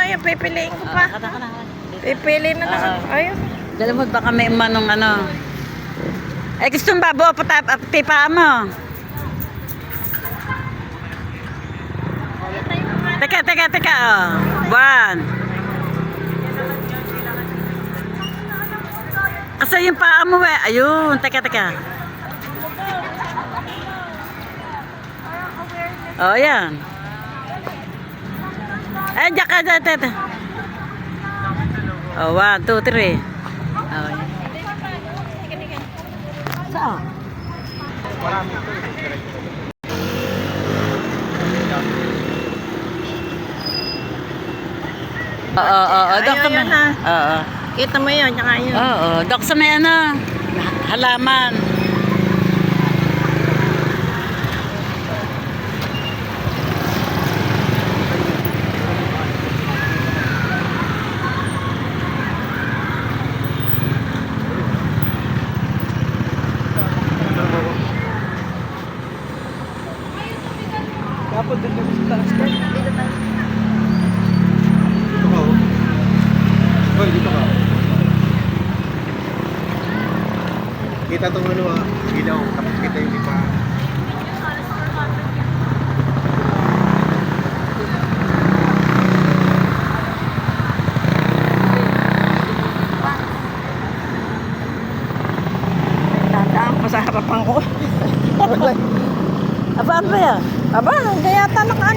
ayun, pipiliin ko pa. Kada ka na. Pipili na lang. Ayun. Dala mo baka may umanong ano. Eh gusto mo ba buo pipa mo? Teka, oh. One. Kasi yung paa mo eh. Ayun, teka. Oh, yan. Eh, diyan ka. Oh, 1, 2, 3. Oh, yan. Saan? Oo, dok sa may. Oo. Kita mo yun, tsaka yun. Oo, dok sa may ano, halaman. Dapat din kami sa taas. Dito ka. Hoy, dito ka. Kita itong ano ilaw. Tapos kita yung iba. Dadaan pa sa harapan ko. Aba, ano ba yan? Aba, kaya yata naka